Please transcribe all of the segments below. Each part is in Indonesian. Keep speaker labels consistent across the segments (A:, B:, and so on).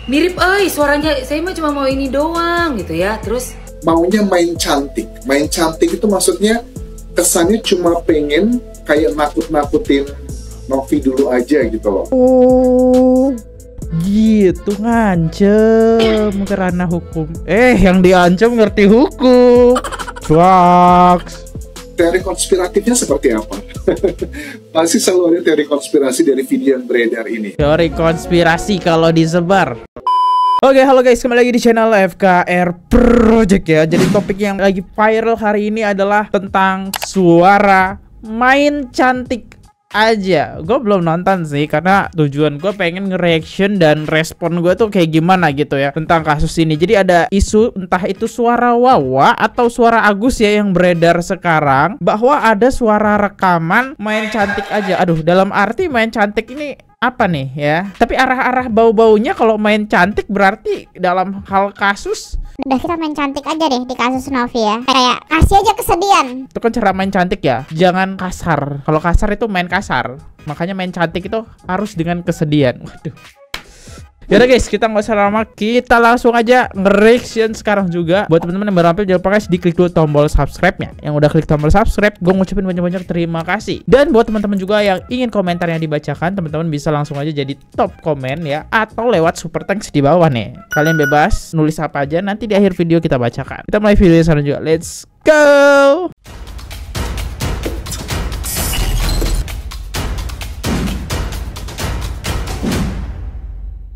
A: mirip, suaranya saya mah cuma mau ini doang gitu ya. Terus
B: maunya main cantik. Main cantik itu maksudnya kesannya cuma pengen kayak nakut-nakutin Novi dulu aja gitu loh.
C: Oh, gitu ngancem ke ranah hukum. Yang diancam ngerti hukum. Shucks.
B: Teori konspiratifnya seperti apa? Pasti selalu ada teori konspirasi dari video yang beredar ini.
C: Teori konspirasi kalau disebar. Oke, halo guys, kembali lagi di channel FKR Project ya. Jadi topik yang lagi viral hari ini adalah tentang suara main cantik aja. Gue belum nonton sih karena tujuan gue pengen nge-reaction dan respon gue tuh kayak gimana gitu ya tentang kasus ini. Jadi ada isu entah itu suara Wawa atau suara Agus ya yang beredar sekarang bahwa ada suara rekaman main cantik aja. Aduh, dalam arti main cantik ini apa nih ya? Tapi arah-arah bau-baunya kalau main cantik berarti dalam hal kasus
D: udah kita main cantik aja deh di kasus Novi ya. Kayak kasih aja kesedihan.
C: itu kan cara main cantik ya. Jangan kasar. Kalau kasar itu main kasar. Makanya main cantik itu harus dengan kesedihan. Waduh. Yaudah guys, kita nggak usah lama, kita langsung aja nge-reaction sekarang juga. Buat teman-teman yang baru mampir, jangan lupa guys diklik dulu tombol subscribe-nya. Yang udah klik tombol subscribe, gue ngucapin banyak-banyak terima kasih. Dan buat teman-teman juga yang ingin komentar yang dibacakan, teman-teman bisa langsung aja jadi top komen ya, atau lewat super thanks di bawah nih. Kalian bebas nulis apa aja, nanti di akhir video kita bacakan. Kita mulai video sekarang juga, let's go.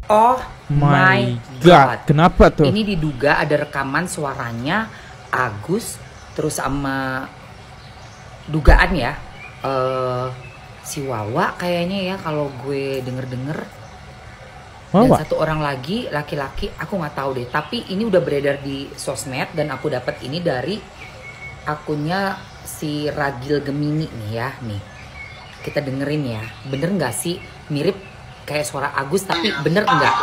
A: oh my god.
C: Kenapa tuh?
A: Ini diduga ada rekaman suaranya Agus terus sama dugaan ya si Wawa kayaknya ya kalau gue denger-denger. Dan satu orang lagi laki-laki, aku nggak tahu deh. Tapi ini udah beredar di sosmed dan aku dapat ini dari akunnya si Ragil Gemini nih ya nih. Kita dengerin ya, bener nggak sih mirip kayak suara Agus tapi bener enggak?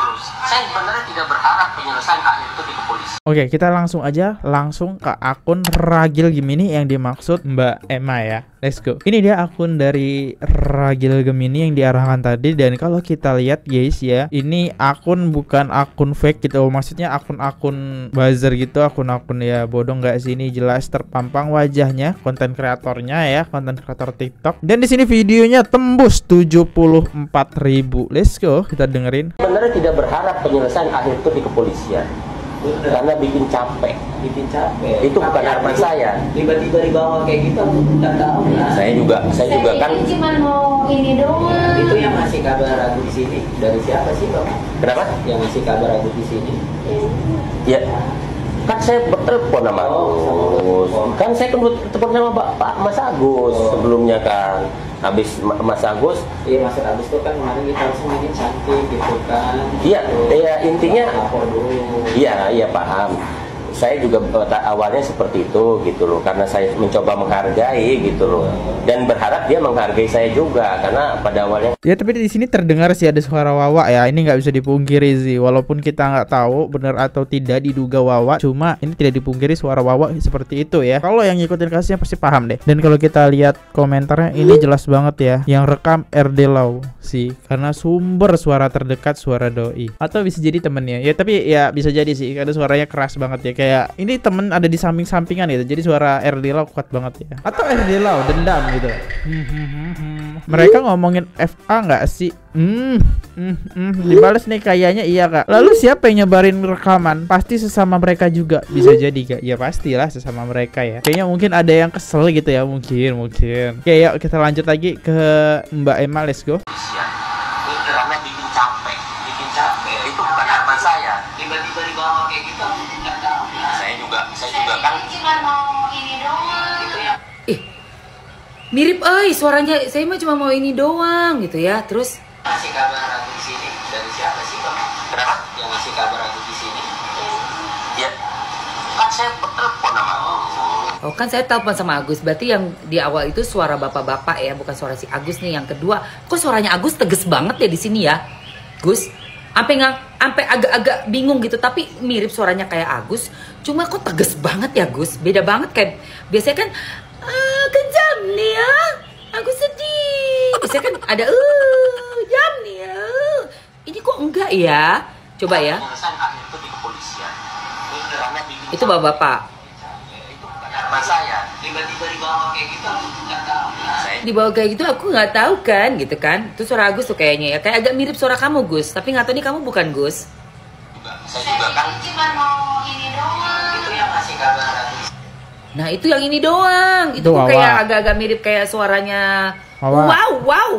E: Saya sebenarnya tidak berharap penyelesaian kasus itu di kepolisian.
C: Oke, kita langsung aja ke akun Ragil Gemini yang dimaksud Mbak Emma ya. Let's go. Ini dia akun dari Ragil Gemini yang diarahkan tadi. Dan kalau kita lihat guys ya, ini akun bukan akun fake gitu. Maksudnya akun-akun buzzer gitu, akun-akun ya bodoh nggak sih. Ini jelas terpampang wajahnya, konten kreatornya ya, konten kreator TikTok. Dan di sini videonya tembus 74.000. Let's go, kita dengerin.
E: Sebenarnya tidak berharap penyelesaian akhir itu di kepolisian. Karena bikin capek. Itu bukan harapan saya.
F: Tiba-tiba dibawa kayak gitu, aku nggak tahu lah. Saya juga kan.
D: Cuma mau ini doang.
F: Itu yang ngasih kabar Agus di sini dari siapa sih Bang?
E: Kenapa?
F: Yang ngasih kabar Agus di sini?
E: Ya, kan saya bertelepon sama Agus. Kan saya telepon sama Pak Mas Agus sebelumnya kan. Habis Mas Agus,
F: Iya Mas Agus tuh kan kemarin kita langsung bikin cantik gitu kan.
E: iya intinya.
F: Lapor dulu.
E: Iya paham. Saya juga awalnya seperti itu gitu loh, karena saya mencoba menghargai gitu loh, dan berharap dia menghargai saya juga karena pada awalnya.
C: Ya tapi di sini terdengar sih ada suara Wawa ya, ini nggak bisa dipungkiri sih, walaupun kita nggak tahu benar atau tidak diduga Wawa, cuma ini tidak dipungkiri suara Wawa seperti itu ya. Kalau yang ngikutin kasusnya pasti paham deh. Dan kalau kita lihat komentarnya ini jelas banget ya, yang rekam RD Law sih, karena sumber suara terdekat suara doi, atau bisa jadi temennya ya, tapi ya bisa jadi sih karena suaranya keras banget ya. Kayak ini temen ada di samping-sampingan gitu, jadi suara RD Lau kuat banget ya. Atau RD Lau dendam gitu. Mereka ngomongin FA nggak sih? Dibales nih kayaknya iya kak. Lalu siapa yang nyebarin rekaman? Pasti sesama mereka juga. Bisa jadi kak. Ya pastilah sesama mereka ya. Kayaknya mungkin ada yang kesel gitu ya. Mungkin. Oke, yuk kita lanjut lagi ke Mbak Emma. Let's go.
E: Karena bikin capek. Itu bukan harapan saya.
F: Tiba-tiba dibawa kayak gitu, aku nggak tahu lah.
E: Saya juga kan.
D: Cuma mau ini doang.
F: Itu yang
A: Mirip, suaranya saya mah cuma mau ini doang gitu ya. Terus
F: ngasih kabar Agus di sini dari siapa sih Bang?
E: Kenapa?
F: Yang ngasih kabar Agus di sini?
E: Ya, kan saya bertelepon sama Agus.
A: oh kan saya telepon sama Agus, berarti yang di awal itu suara bapak-bapak ya, bukan suara si Agus nih. Yang kedua, kok suaranya Agus tegas banget ya di sini ya, Gus. Sampai agak-agak bingung gitu, tapi mirip suaranya kayak Agus. Cuma kok tegas banget ya Gus, beda banget kayak biasanya kan kejam nih ya, aku sedih. Biasanya kan ada jam nih ya. Ini kok enggak ya? Coba ya.
E: Penyelesaian kasus itu di kepolisian. Karena bikin
A: Itu bapak-bapak.
E: itu bukan karena saya. Tiba-tiba dibawa kayak gitu, aku nggak tahu. Saya
A: Dibawa kayak gitu aku nggak tahu kan, gitu kan. Itu suara Agus tuh kayaknya ya. Kayak agak mirip suara kamu, Gus. Tapi nggak tahu nih kamu bukan Gus.
E: saya juga kan
D: Cuma mau ini doang.
E: itu yang ngasih kabar.
A: Nah itu yang ini doang. Itu
C: Itu
A: kok
C: Wawa.
A: kayak agak-agak mirip kayak suaranya.
C: Wawa.
A: Wow.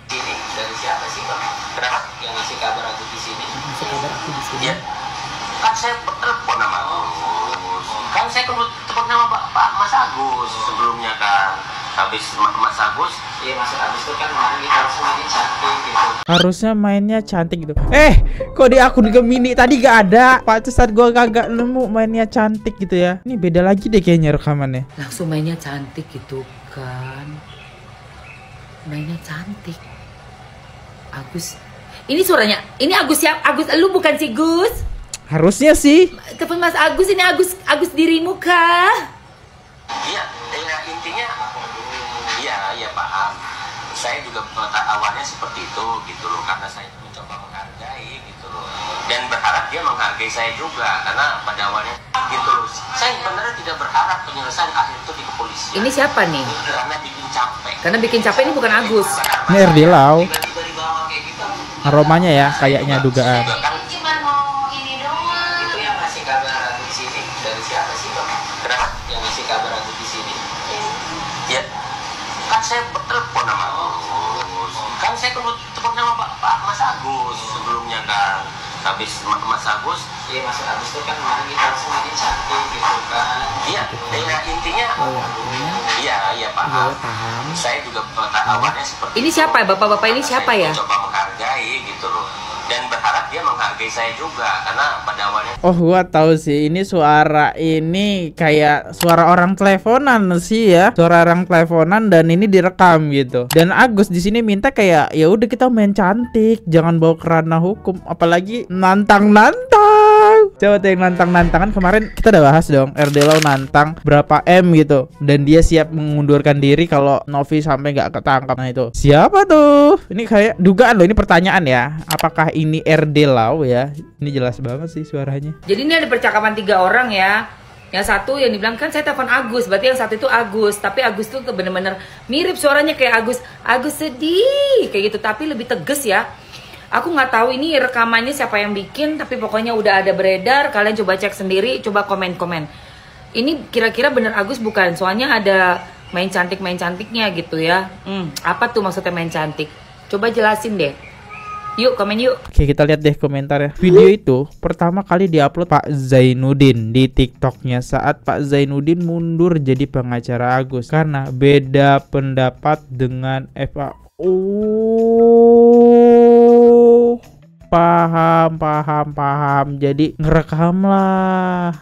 E: Ini dari siapa sih Pak? Kenapa? Yang ngasih kabar aku di sini?
A: Masih kabar aku di sini.
E: Iya. Kan saya bertelepon sama Agus. Kan saya telepon sama Pak Mas Agus sebelumnya kan. Habis Mas Agus, iya Mas Agus itu kan kemarin kita harus main cantik gitu.
C: Harusnya mainnya cantik gitu. Kok di akun Gemini tadi gak ada? Pantesan gua kagak nemu mainnya cantik gitu ya. Ini beda lagi deh kayaknya rekamannya.
A: Langsung mainnya cantik gitu kan. Mainnya cantik. Agus. Ini suaranya. Ini Agus ya. Agus lu bukan si Gus.
C: Harusnya sih.
A: Telepon Mas Agus, ini Agus dirimu kah?
E: Iya, ya intinya iya paham. Saya juga awalnya seperti itu gitu loh, karena saya mencoba menghargai gitu loh, dan berharap dia menghargai saya juga, karena pada awalnya gitu loh. Saya benar tidak berharap penyelesaian kasus itu di kepolisian.
A: Ini siapa nih?
E: Karena bikin capek.
A: Karena bikin capek ini bukan Agus.
C: Ini RD Lau.
E: Tiba-tiba dibawa kayak gitu.
C: Aromanya ya kayaknya dugaan.
E: Juga kan
D: Cuma mau ini doang.
E: itu yang ngasih kabar aku di sini. Dari siapa sih Pak? Kenapa? Yang ngasih kabar aku di sini? Ya, kan saya bertelepon sama Agus. Kan saya telepon sama Pak Mas Agus sebelumnya kan. Habis Mas Agus, iya Mas Agus itu kan kemarin kita harus main cantik gitu kan. Iya, ya intinya. Iya paham.
A: Paham.
E: Saya juga awalnya seperti
A: Ini
E: itu.
A: siapa? Bapak-bapak ini siapa ya?
E: Saya mencoba menghargai gitu loh, dan berharap dia menghargai saya juga, karena pada awalnya
C: Oh, gua tahu sih. Ini suara ini kayak suara orang teleponan sih ya. Suara orang teleponan dan ini direkam gitu. Dan Agus di sini minta kayak ya udah kita main cantik, jangan bawa ke ranah hukum, apalagi nantang-nantang. Coba tuh yang nantang-nantangan kemarin kita udah bahas dong. RD Lau nantang berapa M gitu, dan dia siap mengundurkan diri kalau Novi sampai nggak ketangkap. Nah itu siapa tuh? Ini kayak dugaan loh, ini pertanyaan ya. Apakah ini RD Lau ya? Ini jelas banget sih suaranya.
A: Jadi ini ada percakapan 3 orang ya. Yang satu yang dibilang kan saya telepon Agus, berarti yang satu itu Agus. Tapi Agus tuh bener-bener mirip suaranya kayak Agus. Agus sedih kayak gitu, tapi lebih tegas ya. Aku nggak tahu ini rekamannya siapa yang bikin, tapi pokoknya udah ada beredar. Kalian coba cek sendiri, coba komen-komen. Ini kira-kira bener Agus bukan? Soalnya ada main cantiknya gitu ya. Apa tuh maksudnya main cantik? Coba jelasin deh. Yuk komen yuk.
C: Oke, kita lihat deh komentarnya. Video itu pertama kali diupload Pak Zainuddin di TikToknya saat Pak Zainuddin mundur jadi pengacara Agus karena beda pendapat dengan FA. Oh, paham. Jadi ngerekam lah.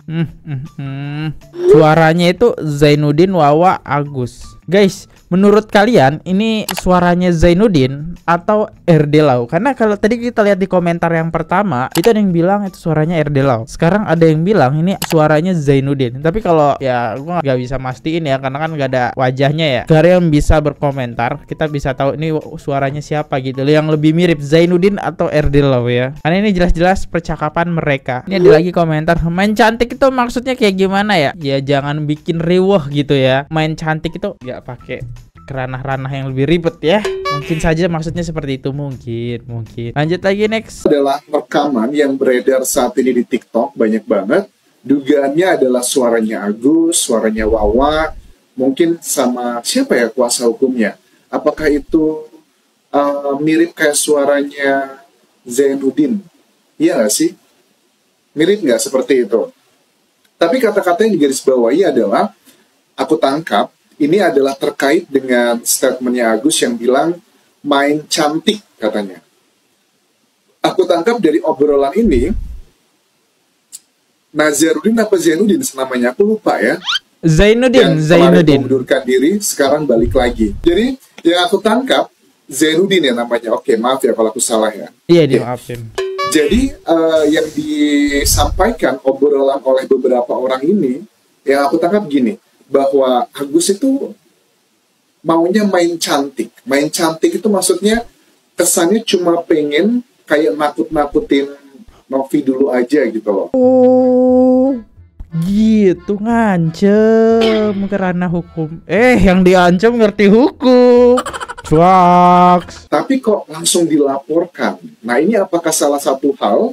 C: Suaranya itu Zainuddin, Wawa, Agus. Guys, menurut kalian ini suaranya Zainuddin atau RD Lau? Karena kalau tadi kita lihat di komentar yang pertama, itu ada yang bilang itu suaranya RD Lau. Sekarang ada yang bilang ini suaranya Zainuddin. Tapi kalau ya gua nggak bisa mastiin ya, karena kan nggak ada wajahnya ya. Karena yang bisa berkomentar, kita bisa tahu ini suaranya siapa gitu loh, yang lebih mirip Zainuddin atau RD Lau ya. Karena ini jelas-jelas percakapan mereka. Ini ada lagi komentar, main cantik itu maksudnya kayak gimana ya? Ya jangan bikin riweh gitu ya. Main cantik itu ya pakai ranah-ranah yang lebih ribet ya. Mungkin saja maksudnya seperti itu, mungkin. Lanjut lagi next.
B: Adalah rekaman yang beredar saat ini di TikTok banyak banget. Dugaannya adalah suaranya Agus, suaranya Wawa, mungkin sama siapa ya kuasa hukumnya. Apakah itu mirip kayak suaranya Zainuddin? Iya nggak sih? Mirip nggak seperti itu? Tapi kata-kata yang digarisbawahi adalah, aku tangkap, ini adalah terkait dengan statementnya Agus yang bilang main cantik katanya. Aku tangkap dari obrolan ini, Nazarudin apa Zainuddin namanya, aku lupa ya.
C: Zainuddin.
B: Mengundurkan diri, sekarang balik lagi. Jadi yang aku tangkap Zainuddin ya namanya. Oke, maaf ya kalau aku salah ya.
C: Iya, dimaafin.
B: Jadi yang disampaikan obrolan oleh beberapa orang ini, yang aku tangkap gini, bahwa Agus itu maunya main cantik. Main cantik itu maksudnya kesannya cuma pengen kayak nakut-nakutin Novi dulu aja gitu loh.
C: Oh, gitu, ngancem ke ranah hukum. Yang diancam ngerti hukum. Drugs.
B: Tapi kok langsung dilaporkan? Nah, ini apakah salah satu hal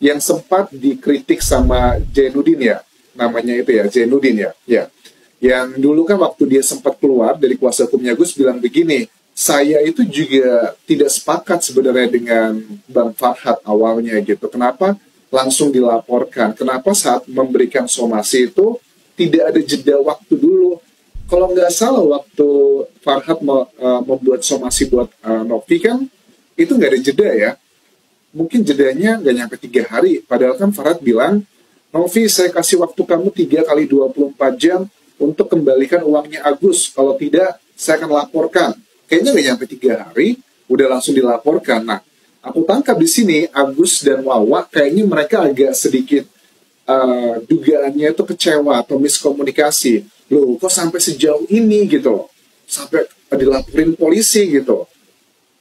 B: yang sempat dikritik sama Zainuddin ya? Namanya itu ya, Zainuddin ya. Ya. Yang dulu kan waktu dia sempat keluar dari kuasa hukumnya Agus bilang begini, saya itu juga tidak sepakat sebenarnya dengan Bang Farhad awalnya gitu. Kenapa langsung dilaporkan? Kenapa saat memberikan somasi itu tidak ada jeda waktu dulu? Kalau nggak salah waktu Farhad membuat somasi buat Novi kan, itu nggak ada jeda ya. Mungkin jedanya nggak nyampe 3 hari. Padahal kan Farhad bilang, Novi saya kasih waktu kamu 3 kali 24 jam untuk kembalikan uangnya Agus. Kalau tidak, saya akan laporkan. Kayaknya nggak nyampe 3 hari, udah langsung dilaporkan. Nah, aku tangkap di sini Agus dan Wawa kayaknya mereka agak sedikit dugaannya itu kecewa atau miskomunikasi. Loh, kok sampai sejauh ini gitu? Sampai dilaporin polisi gitu.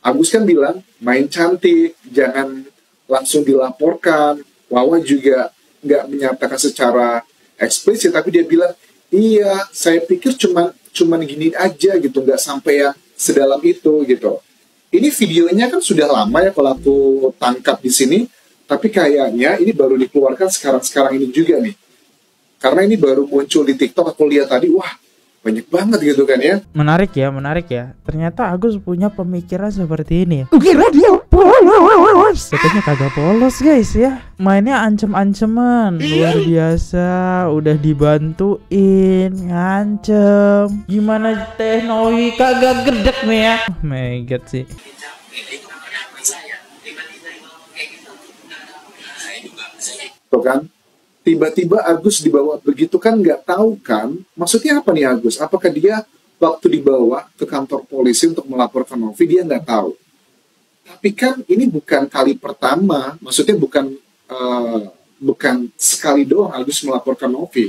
B: Agus kan bilang, main cantik, jangan langsung dilaporkan. Wawa juga nggak menyatakan secara eksplisit, tapi dia bilang, iya, saya pikir cuman gini aja gitu, nggak sampai yang sedalam itu gitu. Ini videonya kan sudah lama ya kalau aku tangkap di sini, tapi kayaknya ini baru dikeluarkan sekarang ini juga nih. Karena ini baru muncul di TikTok, aku lihat tadi, wah banyak banget gitu kan ya.
C: Menarik ya. Ternyata Agus punya pemikiran seperti ini ya. Kira dia polos. Katanya kagak polos guys ya. Mainnya ancem-anceman. Luar biasa. Udah dibantuin, ngancem. Gimana Teh Novi kagak gedek nih ya. Oh my god sih.
B: Tuh kan, tiba-tiba Agus dibawa begitu kan nggak tahu kan, maksudnya apa nih Agus? Apakah dia waktu dibawa ke kantor polisi untuk melaporkan Novi dia nggak tahu? Tapi kan ini bukan kali pertama, maksudnya bukan sekali doang Agus melaporkan Novi.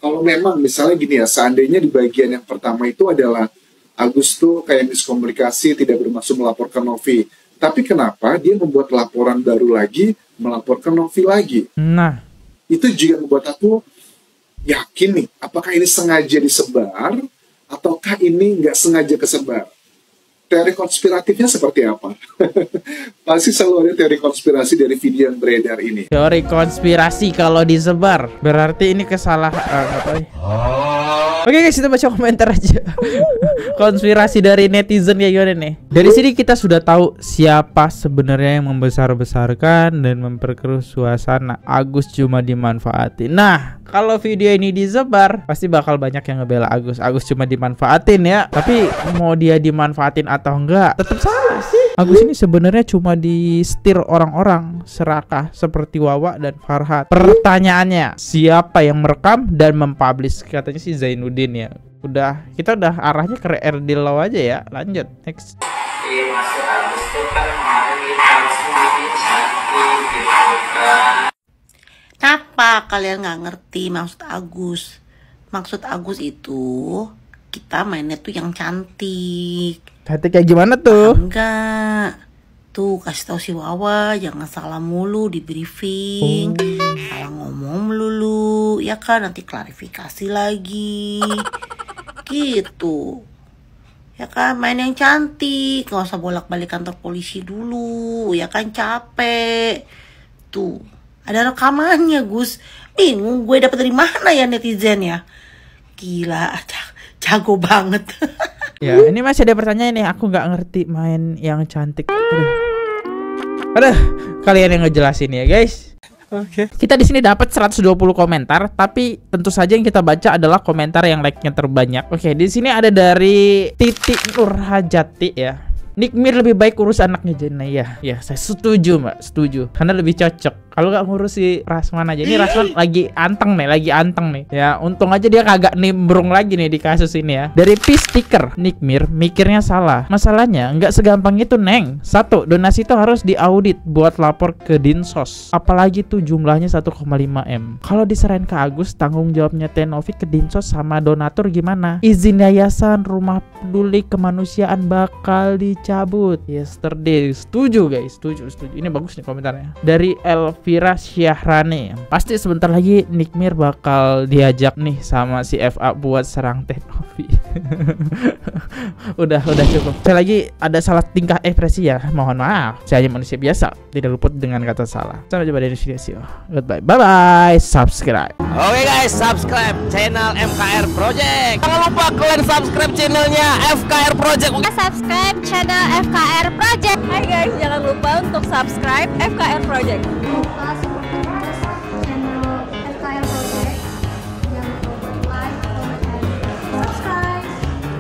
B: Kalau memang misalnya gini ya, seandainya di bagian yang pertama itu adalah Agus tuh kayak miskomunikasi, tidak bermaksud melaporkan Novi. Tapi kenapa dia membuat laporan baru lagi, melaporkan Novi lagi?
C: Nah,
B: itu juga membuat aku yakin nih, apakah ini sengaja disebar, ataukah ini nggak sengaja kesebar? Teori konspiratifnya seperti apa? Pasti selalu ada teori konspirasi dari video yang beredar ini.
C: teori konspirasi kalau disebar berarti ini kesalahan. Oke guys, kita baca komentar aja. Konspirasi dari netizen kayak gimana nih? Dari sini kita sudah tahu siapa sebenarnya yang membesar-besarkan dan memperkeruh suasana. Agus cuma dimanfaatin. Nah, kalau video ini disebar pasti bakal banyak yang ngebela Agus. Agus cuma dimanfaatin ya. Tapi mau dia dimanfaatin atau enggak, tetap salah sih. Agus ini sebenarnya cuma di-setir orang-orang serakah seperti Wawa dan Farhad. Pertanyaannya, siapa yang merekam dan mempublish? Katanya si Zainuddin ya. Kita udah arahnya ke RD Law aja ya. Lanjut, next.
G: Kenapa kalian nggak ngerti maksud Agus? Maksud Agus itu kita mainnya tuh yang cantik.
C: Cantik kayak gimana tuh?
G: Enggak. Tuh kasih tahu si Wawa jangan salah mulu di briefing. Salah ngomong melulu, ya kan, nanti klarifikasi lagi. Gitu. Ya kan, main yang cantik, nggak usah bolak-balik kantor polisi dulu, ya kan, capek. Tuh, ada rekamannya, Gus. Bingung gue dapet dari mana ya netizen ya. Gila, jago banget.
C: Ya, ini masih ada pertanyaan nih. Aku nggak ngerti main yang cantik. Aduh, kalian yang ngejelasin ya, guys. Oke. Kita di sini dapat 120 komentar, tapi tentu saja yang kita baca adalah komentar yang like-nya terbanyak. Oke, di sini ada dari Titi Nurhajati ya. Nikmir lebih baik urus anaknya Jena ya. Ya, saya setuju, Mbak. Setuju. Karena lebih cocok. Kalau nggak ngurus si Rasman aja. Ini Rasman lagi anteng nih, ya. Untung aja dia kagak nimbrung lagi nih di kasus ini ya. Dari P-Sticker, Nikmir mikirnya salah. Masalahnya nggak segampang itu, Neng. 1. Donasi itu harus diaudit buat lapor ke Dinsos. Apalagi tuh jumlahnya 1,5 M. Kalau diserahin ke Agus, tanggung jawabnya Tenovi ke Dinsos sama donatur gimana? Izin yayasan rumah peduli kemanusiaan bakal dicabut. Yesterday. Setuju guys, setuju. Ini bagus nih komentarnya. Dari Elvira Syahrani. Pasti sebentar lagi Nikmir bakal diajak nih sama si FA buat serang Tenovi. udah cukup. Saya lagi ada salah tingkah ekspresi ya. Mohon maaf. Saya hanya manusia biasa, tidak luput dengan kata salah. Sampai jumpa di video. Goodbye. Bye bye. Subscribe.
F: Oke guys, subscribe channel FKR Project. Jangan lupa kalian subscribe channelnya FKR Project.
D: Subscribe channel FKR Project.
H: Hai guys, jangan lupa untuk subscribe FKR Project.